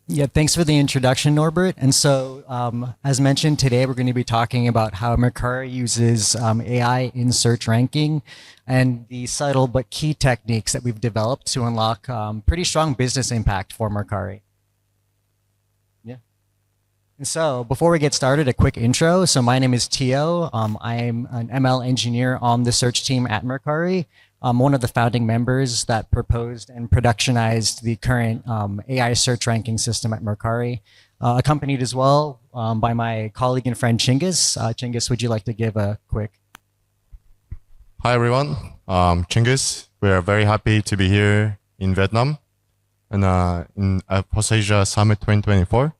Yeah, thanks for the introduction, Norbert. And so, as mentioned today, we're going to be talking about how Mercari uses AI in search ranking and the subtle but key techniques that we've developed to unlock pretty strong business impact for Mercari. Yeah. And so, before we get started, a quick intro. So, my name is Teo. I'm an ML engineer on the search team at Mercari. I'm one of the founding members that proposed and productionized the current AI search ranking system at Mercari, accompanied as well by my colleague and friend Chingis. Chingis, would you like to give a quick? Hi everyone, Chingis. We are very happy to be here in Vietnam and in FOSSASIA Summit 2024.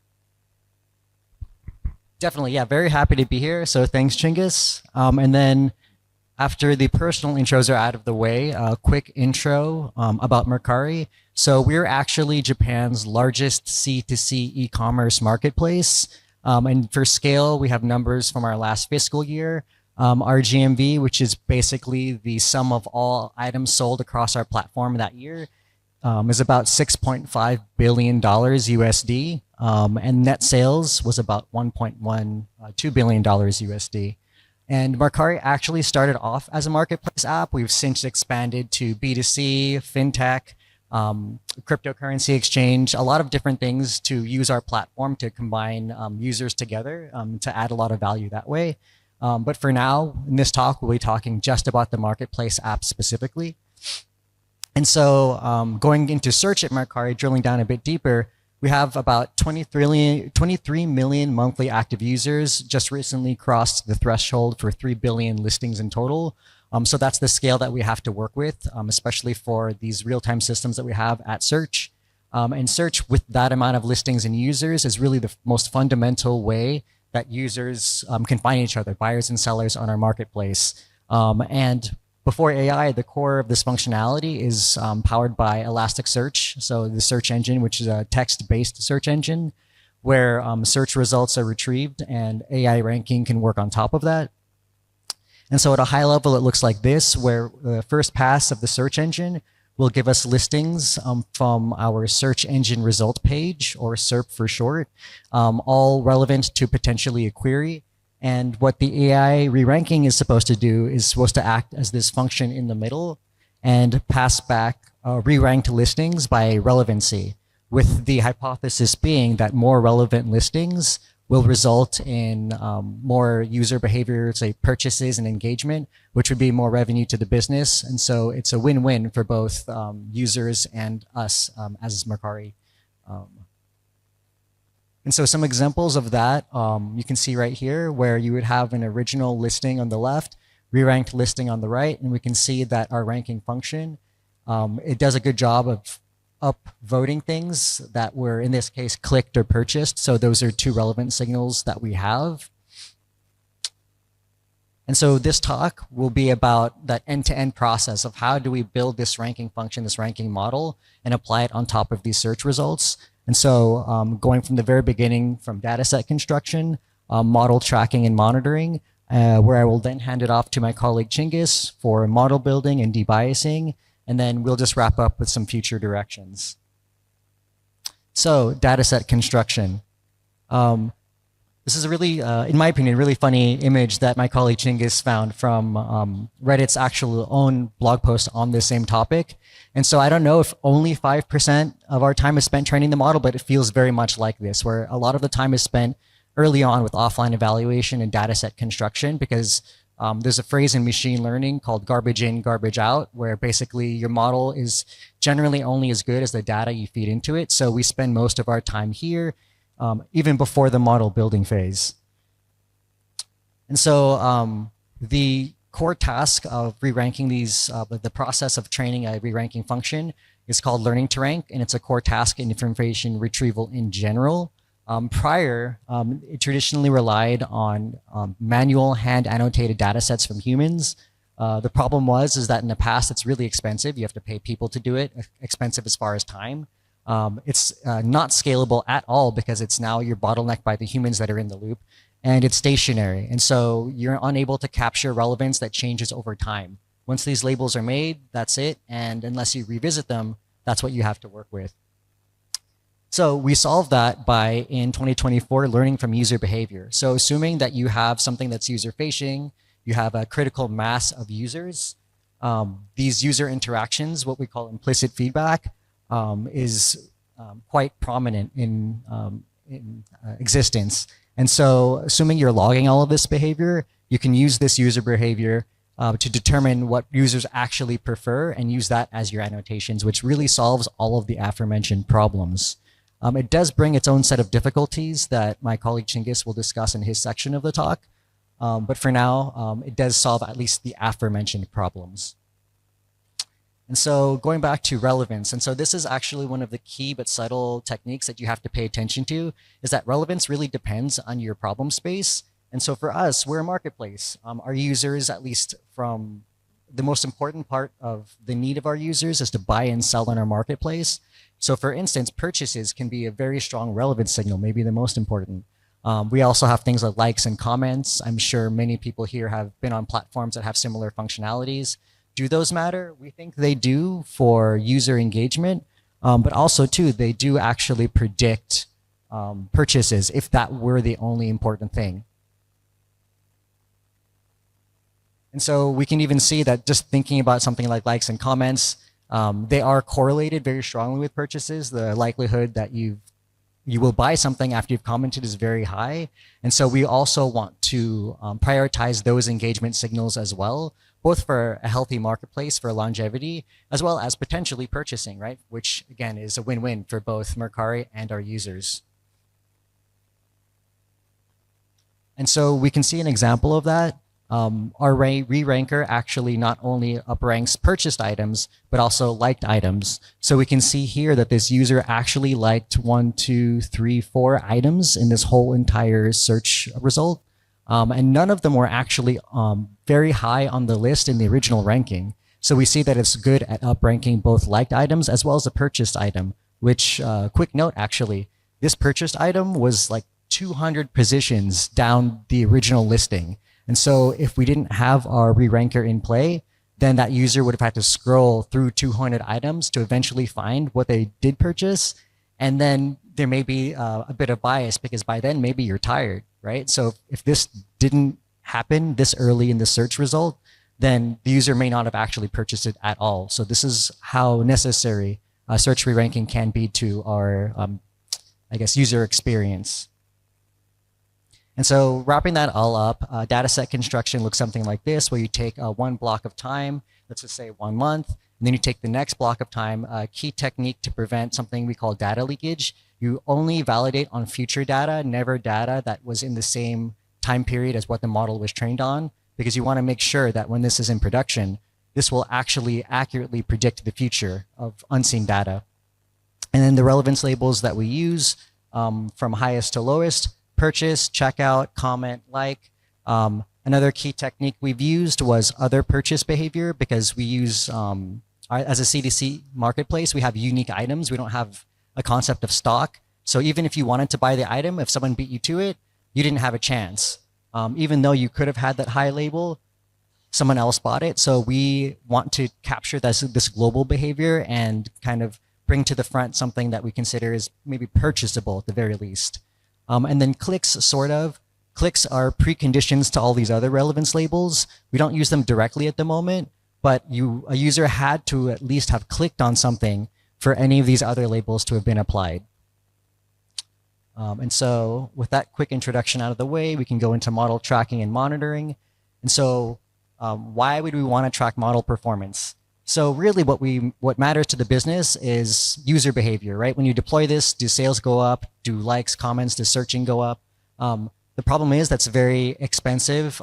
Definitely, yeah, very happy to be here. So thanks, Chingis. And then after the personal intros are out of the way, a quick intro about Mercari. So we're actually Japan's largest C2C e-commerce marketplace. And for scale, we have numbers from our last fiscal year. Our GMV, which is basically the sum of all items sold across our platform that year, is about $6.5 billion USD. And net sales was about $1.12 billion USD. And Mercari actually started off as a marketplace app. We've since expanded to B2C, fintech, cryptocurrency exchange, a lot of different things to use our platform to combine users together to add a lot of value that way. But for now, in this talk, we'll be talking just about the marketplace app specifically. And so going into search at Mercari, drilling down a bit deeper, we have about 23 million monthly active users, just recently crossed the threshold for 3 billion listings in total. So that's the scale that we have to work with, especially for these real-time systems that we have at search. And search with that amount of listings and users is really the most fundamental way that users can find each other, buyers and sellers on our marketplace. And before AI, the core of this functionality is powered by Elasticsearch, so the search engine, which is a text-based search engine, where search results are retrieved and AI ranking can work on top of that. And so at a high level, it looks like this, where the first pass of the search engine will give us listings from our search engine result page, or SERP for short, all relevant to potentially a query. And what the AI re-ranking is supposed to do is supposed to act as this function in the middle and pass back re-ranked listings by relevancy, with the hypothesis being that more relevant listings will result in more user behavior, say purchases and engagement, which would be more revenue to the business. And so it's a win-win for both users and us as Mercari. And so some examples of that you can see right here, where you would have an original listing on the left, re-ranked listing on the right, and we can see that our ranking function, it does a good job of upvoting things that were, in this case, clicked or purchased. So those are two relevant signals that we have. And so this talk will be about that end-to-end process of how do we build this ranking function, this ranking model, and apply it on top of these search results. And so going from the very beginning, from dataset construction, model tracking and monitoring, where I will then hand it off to my colleague Chingis for model building and debiasing, and then we'll just wrap up with some future directions. So dataset construction. This is a really, in my opinion, really funny image that my colleague Chingis found from Reddit's actual own blog post on this same topic. And so I don't know if only 5% of our time is spent training the model, but it feels very much like this, where a lot of the time is spent early on with offline evaluation and dataset construction, because there's a phrase in machine learning called garbage in, garbage out, where basically your model is generally only as good as the data you feed into it. So we spend most of our time here, even before the model building phase. And so the core task of re-ranking these, the process of training a re-ranking function is called learning to rank, and it's a core task in information retrieval in general. Prior, it traditionally relied on manual hand annotated data sets from humans. The problem is that in the past, it's really expensive. You have to pay people to do it, expensive as far as time. It's not scalable at all because it's now you're bottlenecked by the humans that are in the loop, and it's stationary. And so you're unable to capture relevance that changes over time. Once these labels are made, that's it. And unless you revisit them, that's what you have to work with. So we solved that by, in 2024, learning from user behavior. So assuming that you have something that's user-facing, you have a critical mass of users, these user interactions, what we call implicit feedback, is quite prominent in existence. And so assuming you're logging all of this behavior, you can use this user behavior to determine what users actually prefer and use that as your annotations, which really solves all of the aforementioned problems. It does bring its own set of difficulties that my colleague Chingis will discuss in his section of the talk. But for now, it does solve at least the aforementioned problems. And so going back to relevance, and so this is actually one of the key but subtle techniques that you have to pay attention to, is that relevance really depends on your problem space. And so for us, we're a marketplace. Our users, at least from the most important part of the need of our users, is to buy and sell on our marketplace. So for instance, purchases can be a very strong relevance signal, maybe the most important. We also have things like likes and comments. I'm sure many people here have been on platforms that have similar functionalities. Do those matter? We think they do for user engagement, but also too, they do actually predict purchases if that were the only important thing. And so we can even see that just thinking about something like likes and comments, they are correlated very strongly with purchases. The likelihood that you will buy something after you've commented is very high. And so we also want to prioritize those engagement signals as well, both for a healthy marketplace for longevity, as well as potentially purchasing, right? Which again is a win-win for both Mercari and our users. And so we can see an example of that. Our re-ranker actually not only upranks purchased items, but also liked items. So we can see here that this user actually liked 1, 2, 3, 4 items in this whole entire search result. And none of them were actually very high on the list in the original ranking. So we see that it's good at upranking both liked items as well as a purchased item, which, quick note actually, this purchased item was like 200 positions down the original listing. And so if we didn't have our re-ranker in play, then that user would have had to scroll through 200 items to eventually find what they did purchase. And then there may be a bit of bias because by then maybe you're tired, right? So if this didn't happen this early in the search result, then the user may not have actually purchased it at all. So this is how necessary search re-ranking can be to our, I guess, user experience. And so wrapping that all up, dataset construction looks something like this, where you take one block of time, let's just say 1 month, and then you take the next block of time. A key technique to prevent something we call data leakage. You only validate on future data, never data that was in the same time period as what the model was trained on, because you want to make sure that when this is in production, this will actually accurately predict the future of unseen data. And then the relevance labels that we use from highest to lowest: purchase, checkout, comment, like. Another key technique we've used was other purchase behavior, because we use, as a CDC marketplace, we have unique items. We don't have a concept of stock. So even if you wanted to buy the item, if someone beat you to it, you didn't have a chance. Even though you could have had that high label, someone else bought it. So we want to capture this global behavior and kind of bring to the front something that we consider is maybe purchasable at the very least. And then clicks, sort of. Clicks are preconditions to all these other relevance labels. We don't use them directly at the moment, but a user had to at least have clicked on something for any of these other labels to have been applied. And so with that quick introduction out of the way, we can go into model tracking and monitoring. And so why would we want to track model performance? So really what matters to the business is user behavior, right? When you deploy this, do sales go up? Do likes, comments, does searching go up? The problem is that's very expensive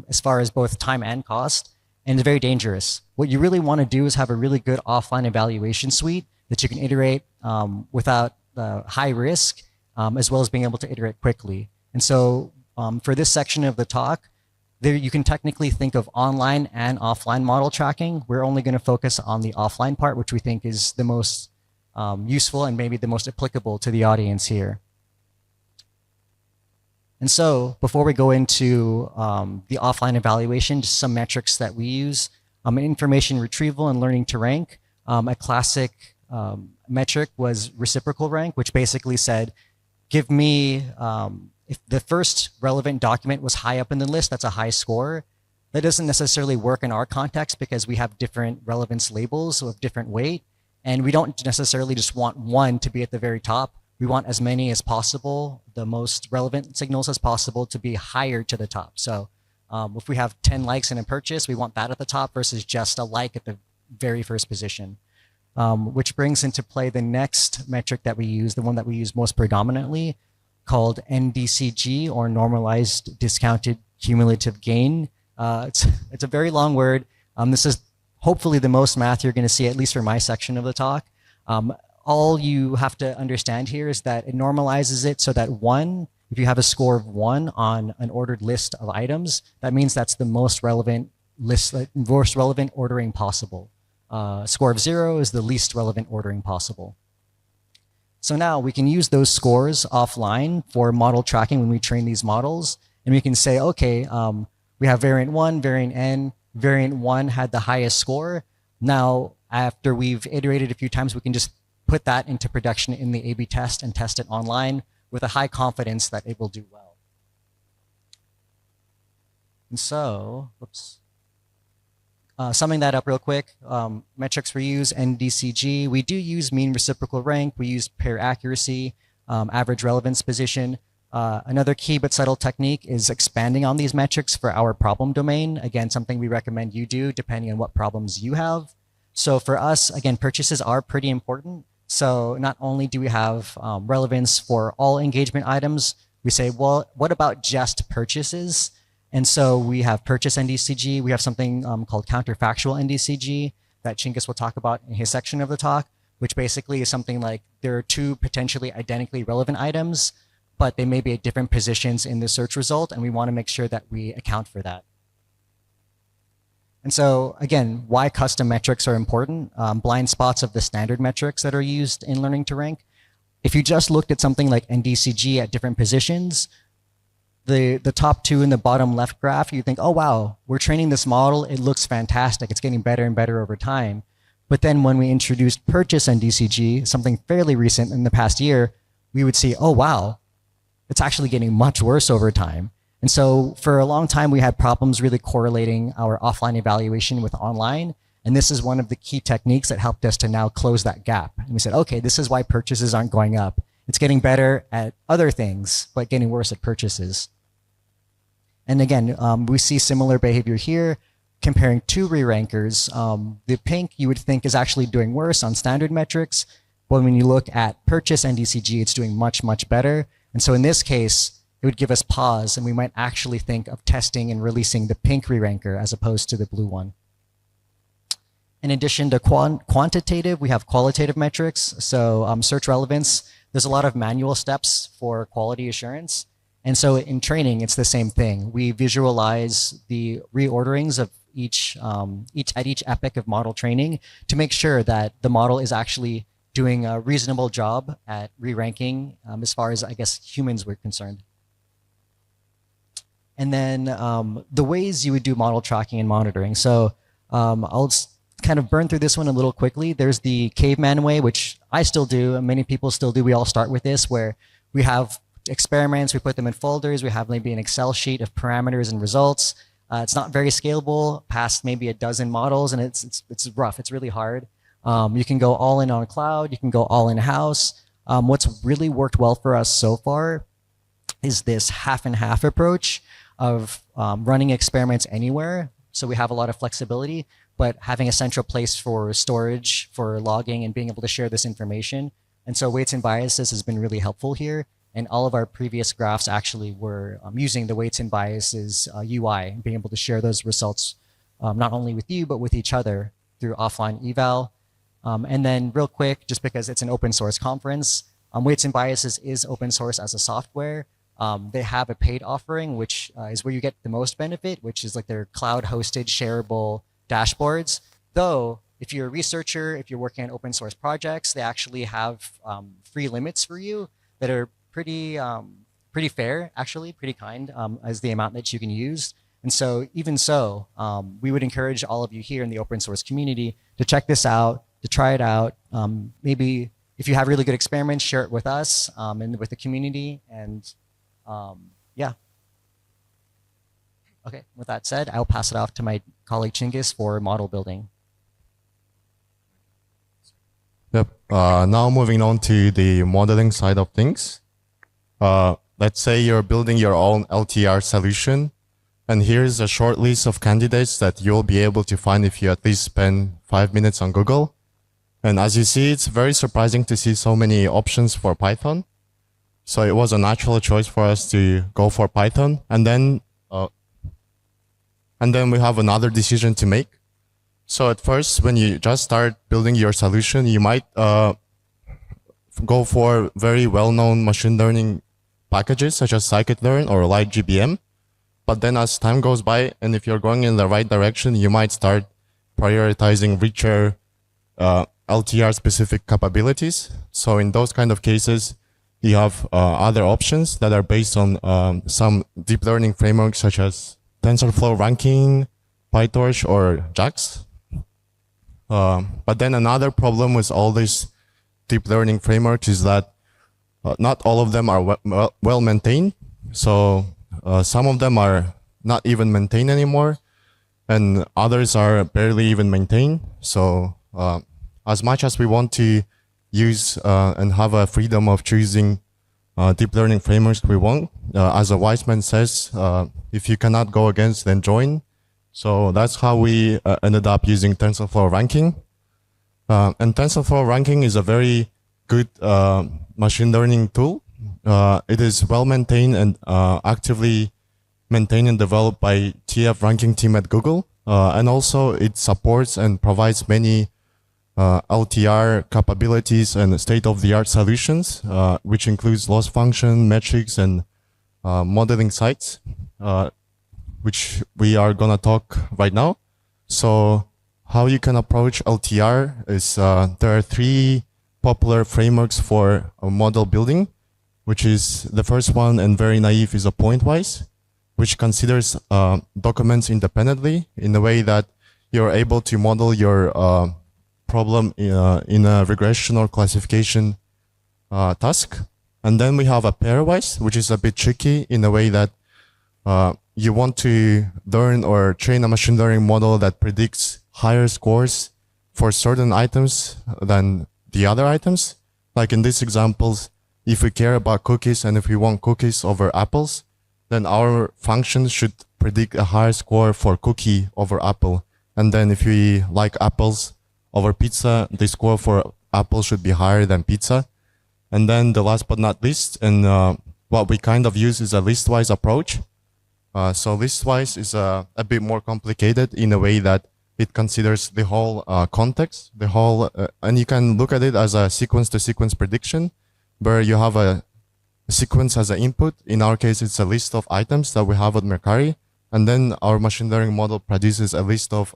as far as both time and cost, and it's very dangerous. What you really want to do is have a really good offline evaluation suite that you can iterate without high risk, as well as being able to iterate quickly. And so for this section of the talk, there you can technically think of online and offline model tracking. We're only going to focus on the offline part, which we think is the most useful and maybe the most applicable to the audience here. And so before we go into the offline evaluation, just some metrics that we use. Information retrieval and learning to rank. A classic metric was reciprocal rank, which basically said, give me, if the first relevant document was high up in the list, that's a high score. That doesn't necessarily work in our context because we have different relevance labels of different weight. And we don't necessarily just want one to be at the very top. We want as many as possible, the most relevant signals as possible to be higher to the top. So if we have 10 likes in a purchase, we want that at the top versus just a like at the very first position. Which brings into play the next metric that we use, the one that we use most predominantly, called NDCG, or Normalized Discounted Cumulative Gain. It's a very long word. This is hopefully the most math you're going to see, at least for my section of the talk. All you have to understand here is that it normalizes it so that if you have a score of 1 on an ordered list of items, that means that's the most relevant ordering possible. Score of 0 is the least relevant ordering possible. So now we can use those scores offline for model tracking when we train these models. And we can say, okay, we have variant 1, variant N. Variant 1 had the highest score. Now, after we've iterated a few times, we can just put that into production in the A/B test and test it online with a high confidence that it will do well. And so, summing that up real quick, metrics we use, NDCG. We do use mean reciprocal rank. We use pair accuracy, average relevance position. Another key but subtle technique is expanding on these metrics for our problem domain. Again, something we recommend you do depending on what problems you have. So for us, again, purchases are pretty important. So not only do we have relevance for all engagement items, we say, well, what about just purchases? And so we have purchase NDCG. We have something called counterfactual NDCG that Chingis will talk about in his section of the talk, which basically is something like there are 2 potentially identically relevant items, but they may be at different positions in the search result, and we want to make sure that we account for that. And so again, why custom metrics are important, blind spots of the standard metrics that are used in learning to rank. If you just looked at something like NDCG at different positions, the top 2 in the bottom left graph, you think, oh wow, we're training this model, it looks fantastic, it's getting better and better over time. But then when we introduced purchase NDCG, something fairly recent in the past year, we would see, oh wow, it's actually getting much worse over time. And so for a long time, we had problems really correlating our offline evaluation with online. And this is one of the key techniques that helped us to now close that gap. And we said, okay, this is why purchases aren't going up. It's getting better at other things, but getting worse at purchases. And again, we see similar behavior here. Comparing 2 re-rankers, the pink you would think is actually doing worse on standard metrics. But when you look at purchase NDCG, it's doing much, much better. And so in this case, it would give us pause, and we might actually think of testing and releasing the pink re-ranker as opposed to the blue one. In addition to quantitative, we have qualitative metrics. So search relevance, there's a lot of manual steps for quality assurance. And so in training, it's the same thing. We visualize the reorderings of each epoch of model training to make sure that the model is actually doing a reasonable job at re-ranking as far as, I guess, humans were concerned. And then the ways you would do model tracking and monitoring. So I'll kind of burn through this one a little quickly. There's the caveman way, which I still do, and many people still do. We all start with this, where we have experiments, we put them in folders, we have maybe an Excel sheet of parameters and results. It's not very scalable past maybe a dozen models, and it's rough, it's really hard. You can go all in on cloud, you can go all in-house. What's really worked well for us so far is this half and half approach of running experiments anywhere. So we have a lot of flexibility, but having a central place for storage, for logging, and being able to share this information. And so weights and biases has been really helpful here. And all of our previous graphs actually were using the weights and biases UI, being able to share those results not only with you, but with each other through offline eval. And then real quick, just because it's an open source conference, weights and biases is open source as a software. They have a paid offering, which is where you get the most benefit, which is like their cloud hosted shareable dashboards. Though, if you're a researcher, if you're working on open source projects, they actually have free limits for you that are pretty fair, actually, pretty kind as the amount that you can use. And so even so, we would encourage all of you here in the open source community to check this out, to try it out. Maybe if you have really good experiments, share it with us and with the community. And yeah. Okay, with that said, I'll pass it off to my colleague Chingis for model building. Yep. Now moving on to the modeling side of things. Let's say you're building your own LTR solution. And here's a short list of candidates that you'll be able to find if you at least spend 5 minutes on Google. And as you see, it's very surprising to see so many options for Python. So it was a natural choice for us to go for Python. And then we have another decision to make. So at first, when you just start building your solution, you might go for very well-known machine learning packages such as scikit-learn or lightgbm. But then as time goes by, and if you're going in the right direction, you might start prioritizing richer LTR-specific capabilities. So in those kind of cases, you have other options that are based on some deep learning frameworks such as TensorFlow ranking, PyTorch, or JAX. But then another problem with all these deep learning frameworks is that not all of them are well maintained. So some of them are not even maintained anymore, and others are barely even maintained. So as much as we want to use and have a freedom of choosing deep learning frameworks we want, as a wise man says, if you cannot go against, then join. So that's how we ended up using TensorFlow ranking. And TensorFlow ranking is a very good machine learning tool. It is well maintained and actively maintained and developed by TF ranking team at Google. And also it supports and provides many LTR capabilities and state-of-the-art solutions, which includes loss function, metrics, and modeling sites, which we are gonna talk right now. So how you can approach LTR is there are 3 popular frameworks for model building, which is the first one, and very naive, is a pointwise, which considers documents independently in a way that you're able to model your problem in a regression or classification task. And then we have a pairwise, which is a bit tricky in a way that you want to learn or train a machine learning model that predicts higher scores for certain items than the other items. Like in these examples, if we care about cookies and if we want cookies over apples, then our function should predict a higher score for cookie over apple. And then if we like apples over pizza, the score for apple should be higher than pizza. And then the last but not least, and what we kind of use is a listwise approach. So listwise is a bit more complicated in a way that it considers the whole context, and you can look at it as a sequence-to-sequence prediction, where you have a sequence as an input. In our case, it's a list of items that we have at Mercari, and then our machine learning model produces a list of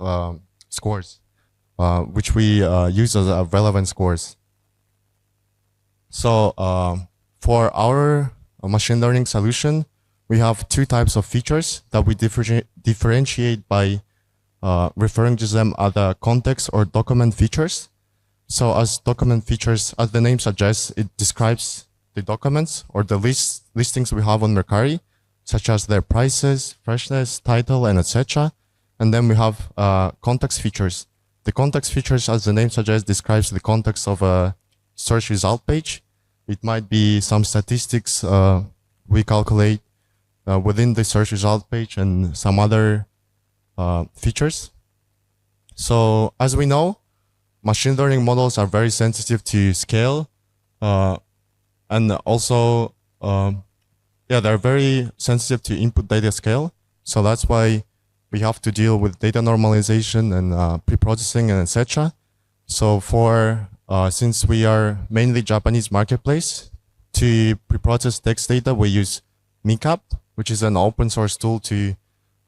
scores, which we use as relevant scores. So for our machine learning solution, we have 2 types of features that we differentiate by referring to them as the context or document features. So as document features, as the name suggests, it describes the documents or the listings we have on Mercari, such as their prices, freshness, title, and etc. And then we have context features. The context features, as the name suggests, describes the context of a search result page. It might be some statistics we calculate within the search result page and some other features. So as we know, machine learning models are very sensitive to scale, and also, they're very sensitive to input data scale. So that's why we have to deal with data normalization and pre-processing and etc. So for since we are mainly Japanese marketplace, to pre-process text data, we use Micap, which is an open source tool to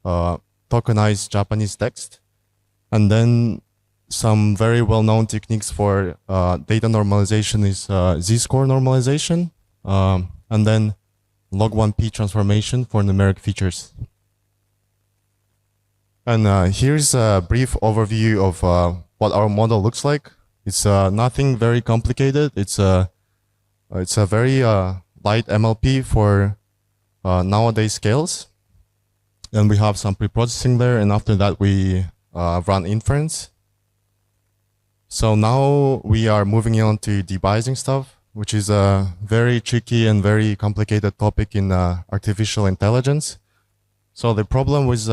tokenize Japanese text. And then some very well-known techniques for data normalization is z-score normalization, and then log1p transformation for numeric features. And here's a brief overview of what our model looks like. It's nothing very complicated. It's a very light MLP for nowadays scales. And we have some pre-processing there, and after that we run inference. So now we are moving on to debiasing stuff, which is a very tricky and very complicated topic in artificial intelligence. So the problem with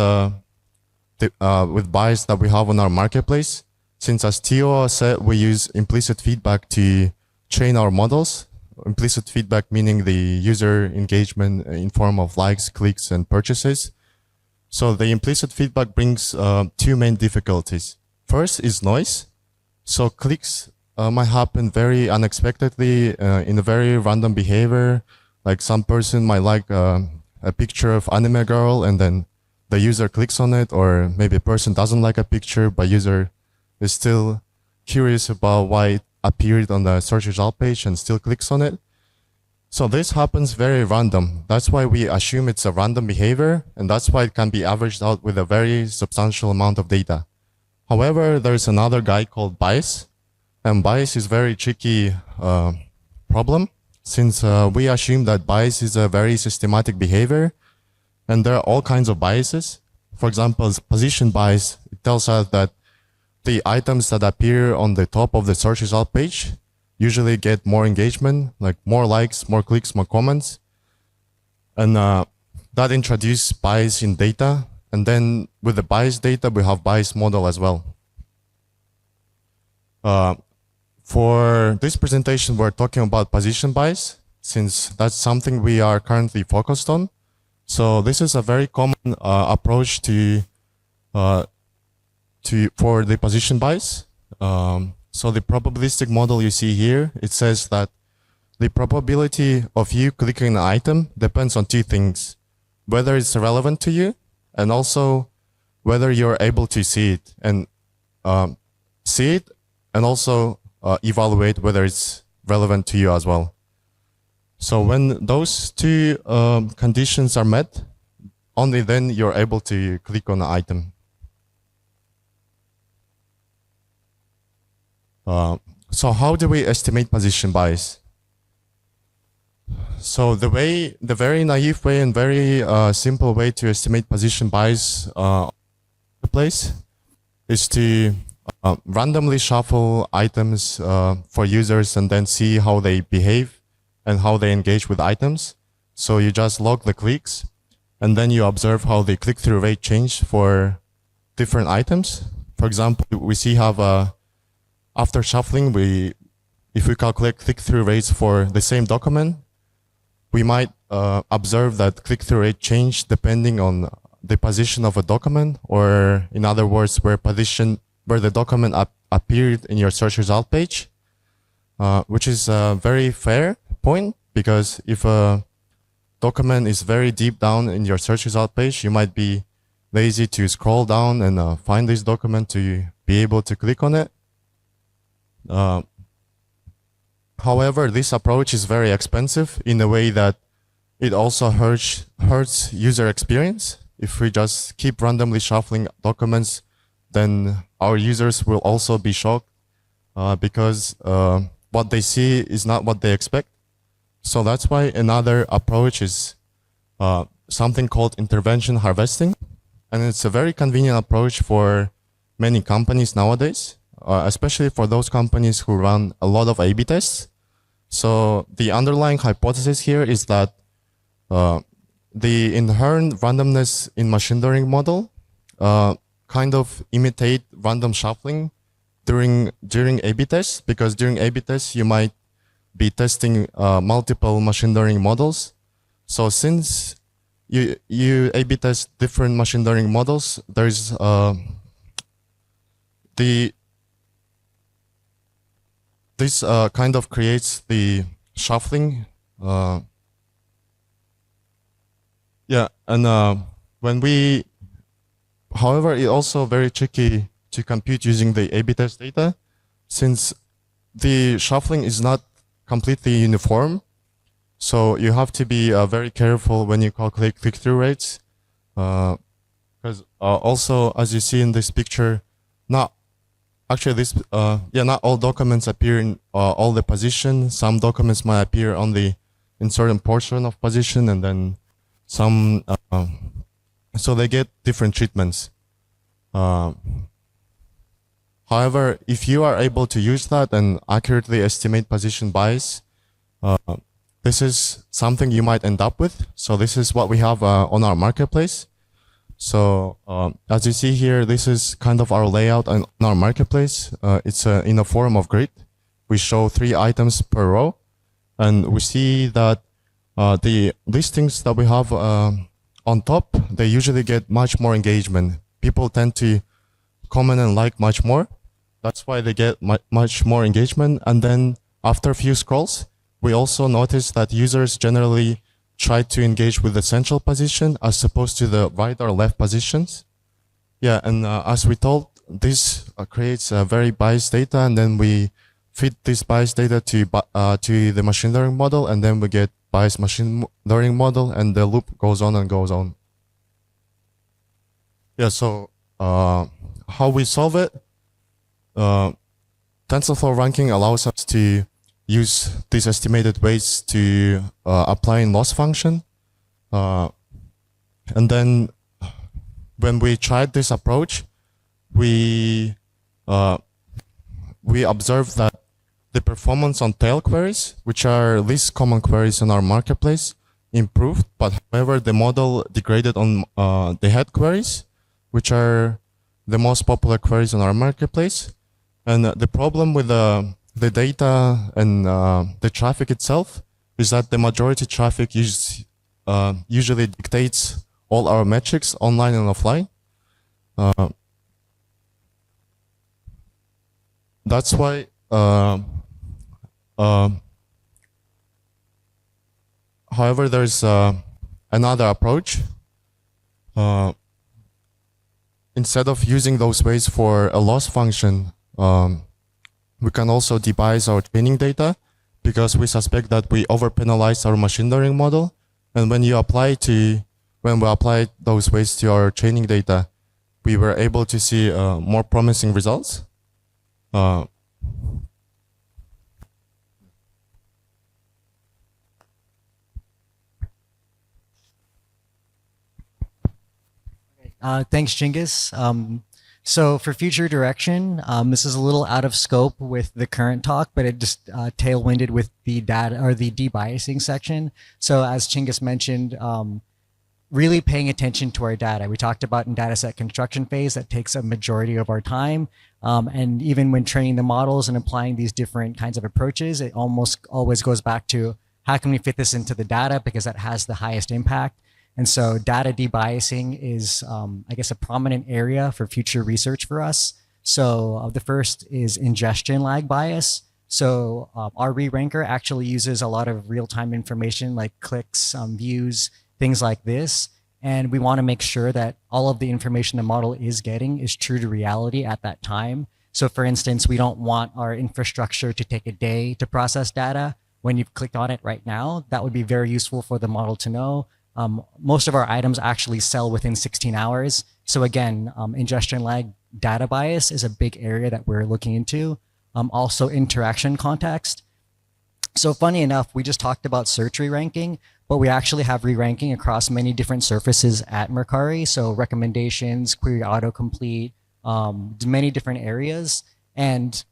bias that we have on our marketplace, since as Teo said, we use implicit feedback to train our models. Implicit feedback meaning the user engagement in form of likes, clicks, and purchases. So the implicit feedback brings two main difficulties. First is noise. So clicks might happen very unexpectedly in a very random behavior. Like some person might like a picture of anime girl and then the user clicks on it, or maybe a person doesn't like a picture, but user is still curious about why it appeared on the search result page and still clicks on it. So this happens very random. That's why we assume it's a random behavior, and that's why it can be averaged out with a very substantial amount of data. However, there's another guy called bias, and bias is very tricky problem, since we assume that bias is a very systematic behavior, and there are all kinds of biases. For example, position bias, it tells us that the items that appear on the top of the search result page usually get more engagement, like more likes, more clicks, more comments. And that introduces bias in data. And then with the bias data, we have bias model as well. For this presentation, we're talking about position bias, since that's something we are currently focused on. So this is a very common approach for the position bias. So the probabilistic model you see here, it says that the probability of you clicking an item depends on two things: whether it's relevant to you, and also whether you're able to see it and also evaluate whether it's relevant to you as well. So when those two conditions are met, only then you're able to click on the item. So how do we estimate position bias? So the very naive way and very simple way to estimate position bias place is to randomly shuffle items for users and then see how they behave and how they engage with items. So you just log the clicks and then you observe how the click-through rate change for different items. For example, we see after shuffling, if we calculate click-through rates for the same document, we might observe that click-through rate change depending on the position of a document, or in other words, where the document appeared in your search result page, which is a very fair point, because if a document is very deep down in your search result page, you might be lazy to scroll down and find this document to be able to click on it. However, this approach is very expensive in a way that it also hurts user experience. If we just keep randomly shuffling documents, then our users will also be shocked because what they see is not what they expect. So that's why another approach is something called intervention harvesting. And it's a very convenient approach for many companies nowadays. Especially for those companies who run a lot of A/B tests. So the underlying hypothesis here is that the inherent randomness in machine learning model kind of imitate random shuffling during A/B tests, because during A/B tests you might be testing multiple machine learning models. So since you A/B test different machine learning models, there's this kind of creates the shuffling. However, it's also very tricky to compute using the A/B test data, since the shuffling is not completely uniform. So you have to be very careful when you calculate click-through rates. Because also, as you see in this picture, not Actually, not all documents appear in all the position. Some documents might appear only in certain portion of position, and then some, so they get different treatments. However, if you are able to use that and accurately estimate position bias, this is something you might end up with. So this is what we have on our marketplace. So as you see here, this is kind of our layout on our marketplace. It's in a form of grid. We show 3 items per row, and we see that the listings that we have on top, they usually get much more engagement. People tend to comment and like much more. That's why they get much more engagement. And then after a few scrolls, we also notice that users generally try to engage with the central position as opposed to the right or left positions. Yeah, and as we told, this creates very biased data, and then we feed this biased data to the machine learning model, and then we get biased machine learning model, and the loop goes on and goes on. Yeah, so how we solve it? TensorFlow ranking allows us to use these estimated weights to apply in loss function. And then when we tried this approach, we observed that the performance on tail queries, which are least common queries in our marketplace, improved, but however, the model degraded on the head queries, which are the most popular queries in our marketplace. And the problem with the data and the traffic itself is that the majority traffic usually dictates all our metrics online and offline. That's why however, there's another approach. Instead of using those weights for a loss function, we can also debias our training data, because we suspect that we overpenalize our machine learning model. And when we apply those weights to our training data, we were able to see more promising results. Thanks, Chingis. So for future direction, this is a little out of scope with the current talk, but it just tailwinded with the data or the debiasing section. So as Chingis mentioned, really paying attention to our data. We talked about in dataset construction phase, that takes a majority of our time. And even when training the models and applying these different kinds of approaches, it almost always goes back to how can we fit this into the data, because that has the highest impact. And so data debiasing is, I guess, a prominent area for future research for us. So the first is ingestion lag bias. So our re-ranker actually uses a lot of real-time information like clicks, views, things like this. And we want to make sure that all of the information the model is getting is true to reality at that time. So for instance, we don't want our infrastructure to take a day to process data when you've clicked on it right now. That would be very useful for the model to know. Most of our items actually sell within 16 hours. So again, ingestion lag data bias is a big area that we're looking into. Also interaction context. So funny enough, we just talked about search re-ranking, but we actually have re-ranking across many different surfaces at Mercari. So recommendations, query autocomplete, many different areas. And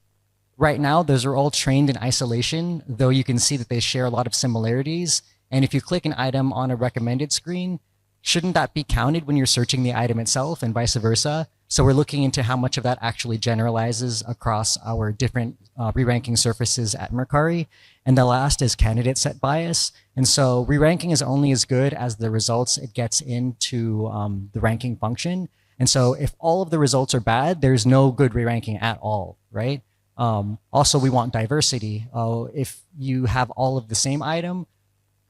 right now, those are all trained in isolation, though you can see that they share a lot of similarities. And if you click an item on a recommended screen, shouldn't that be counted when you're searching the item itself and vice versa? So we're looking into how much of that actually generalizes across our different re-ranking surfaces at Mercari. And the last is candidate set bias. And so re-ranking is only as good as the results it gets into the ranking function. And so if all of the results are bad, there's no good re-ranking at all, right? Also, we want diversity. If you have all of the same item,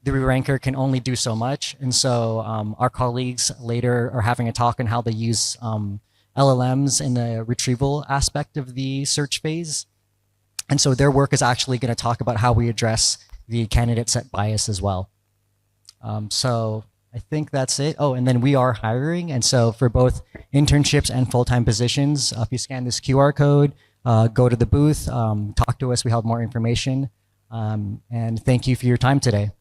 the re-ranker can only do so much. And so our colleagues later are having a talk on how they use LLMs in the retrieval aspect of the search phase. And so their work is actually going to talk about how we address the candidate set bias as well. So I think that's it. Oh, and then we are hiring. And so for both internships and full-time positions, if you scan this QR code, go to the booth, talk to us. We have more information. And thank you for your time today.